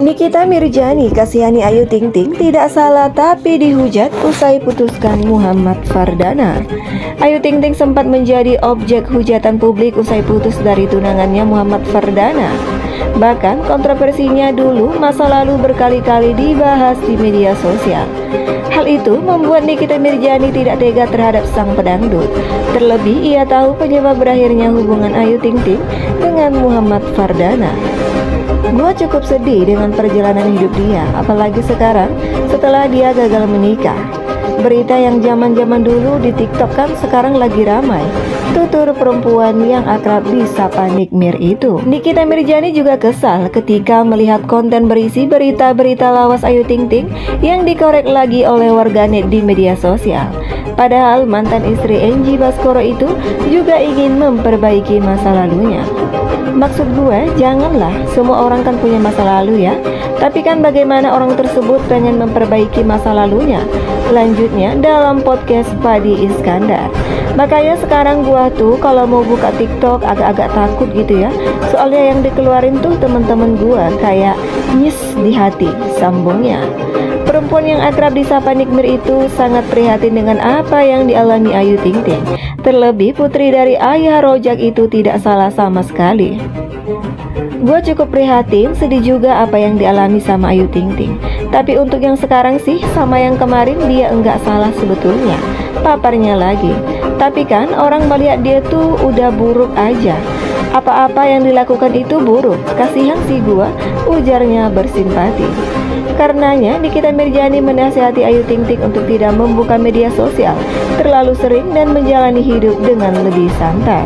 Nikita Mirzani kasihani Ayu Ting Ting tidak salah tapi dihujat usai putuskan Muhammad Fardana. Ayu Ting Ting sempat menjadi objek hujatan publik usai putus dari tunangannya Muhammad Fardana. Bahkan kontroversinya dulu masa lalu berkali-kali dibahas di media sosial. Hal itu membuat Nikita Mirzani tidak tega terhadap sang pedangdut. Terlebih ia tahu penyebab berakhirnya hubungan Ayu Ting Ting dengan Muhammad Fardana. Gua cukup sedih dengan perjalanan hidup dia, apalagi sekarang setelah dia gagal menikah. Berita yang zaman-zaman dulu di TikTok kan sekarang lagi ramai. Tutur perempuan yang akrab disapa Nick Mir itu. Nikita Mirzani juga kesal ketika melihat konten berisi berita-berita lawas Ayu Ting Ting yang dikorek lagi oleh warganet di media sosial. Padahal mantan istri Angie Baskoro itu juga ingin memperbaiki masa lalunya. Maksud gue, janganlah, semua orang kan punya masa lalu ya. Tapi kan bagaimana orang tersebut pengen memperbaiki masa lalunya? Lanjutnya dalam podcast Padi Iskandar. Makanya sekarang gua tuh kalau mau buka TikTok agak-agak takut gitu ya. Soalnya yang dikeluarin tuh teman-teman gua kayak nyes di hati, sambungnya. Perempuan yang akrab disapa Nick Mir itu sangat prihatin dengan apa yang dialami Ayu Ting Ting. Terlebih putri dari ayah rojak itu tidak salah sama sekali. Gue cukup prihatin, sedih juga apa yang dialami sama Ayu Ting Ting. Tapi untuk yang sekarang sih sama yang kemarin dia enggak salah sebetulnya. Paparnya lagi. Tapi kan orang melihat dia tuh udah buruk aja. Apa-apa yang dilakukan itu buruk. Kasihan sih gua, ujarnya bersimpati. Karenanya Nikita Mirzani menasihati Ayu Ting Ting untuk tidak membuka media sosial terlalu sering dan menjalani hidup dengan lebih santai.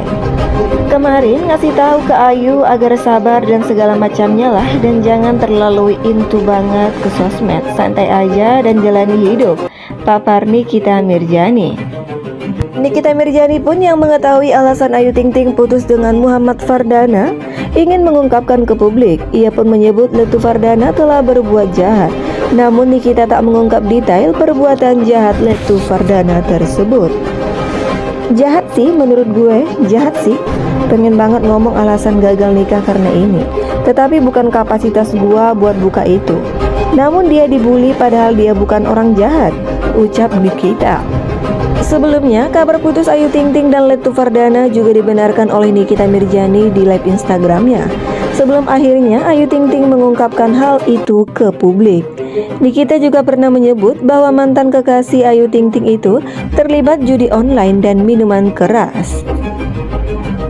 Kemarin ngasih tahu ke Ayu agar sabar dan segala macamnya lah, dan jangan terlalu into banget ke sosmed, santai aja dan jalani hidup, papar Nikita Mirzani. Nikita Mirzani pun yang mengetahui alasan Ayu Ting Ting putus dengan Muhammad Fardana ingin mengungkapkan ke publik. Ia pun menyebut Letu Fardana telah berbuat jahat. Namun Nikita tak mengungkap detail perbuatan jahat Letu Fardana tersebut. Jahat sih, menurut gue jahat sih. Pengen banget ngomong alasan gagal nikah karena ini, tetapi bukan kapasitas gua buat buka itu. Namun dia dibully padahal dia bukan orang jahat, ucap Nikita. Sebelumnya, kabar putus Ayu Ting Ting dan Letu Fardana juga dibenarkan oleh Nikita Mirzani di live Instagramnya. Sebelum akhirnya Ayu Ting Ting mengungkapkan hal itu ke publik. Nikita juga pernah menyebut bahwa mantan kekasih Ayu Ting Ting itu terlibat judi online dan minuman keras.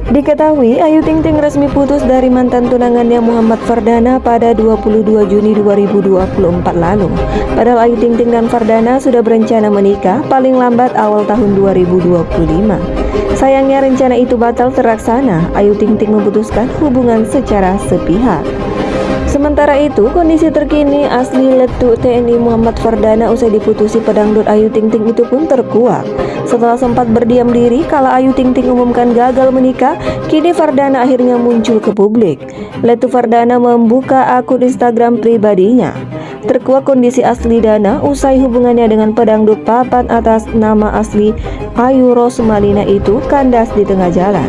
Diketahui Ayu Ting Ting resmi putus dari mantan tunangannya Muhammad Fardana pada 22 Juni 2024 lalu. Padahal Ayu Ting Ting dan Fardana sudah berencana menikah paling lambat awal tahun 2025. Sayangnya rencana itu batal terlaksana. Ayu Ting Ting memutuskan hubungan secara sepihak. Sementara itu, kondisi terkini asli Letu TNI Muhammad Fardana usai diputusi pedangdut Ayu Ting Ting itu pun terkuak. Setelah sempat berdiam diri kala Ayu Ting Ting umumkan gagal menikah, kini Fardana akhirnya muncul ke publik. Letu Fardana membuka akun Instagram pribadinya. Terkuak kondisi asli Dana usai hubungannya dengan pedangdut papan atas nama asli Ayu Rosmalina itu kandas di tengah jalan.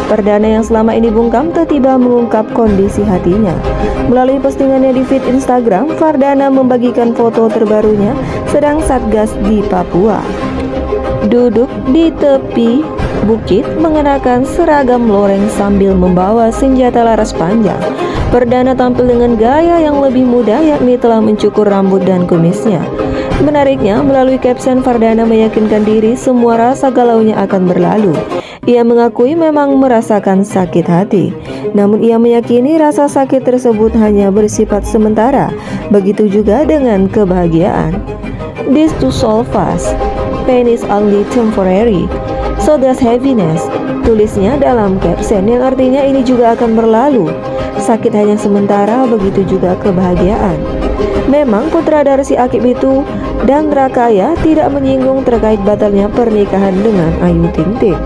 Fardana yang selama ini bungkam tiba-tiba mengungkap kondisi hatinya. Melalui postingannya di feed Instagram, Fardana membagikan foto terbarunya sedang satgas di Papua. Duduk di tepi bukit mengenakan seragam loreng sambil membawa senjata laras panjang. Fardana tampil dengan gaya yang lebih muda, yakni telah mencukur rambut dan kumisnya. Menariknya, melalui caption Fardana meyakinkan diri semua rasa galaunya akan berlalu. Ia mengakui memang merasakan sakit hati, namun ia meyakini rasa sakit tersebut hanya bersifat sementara. Begitu juga dengan kebahagiaan. This to solve fast. Pain is only temporary. So does happiness. Tulisnya dalam caption yang artinya ini juga akan berlalu. Sakit hanya sementara, begitu juga kebahagiaan. Memang putra dari si Akib itu dan Rakaya tidak menyinggung terkait batalnya pernikahan dengan Ayu Ting Ting.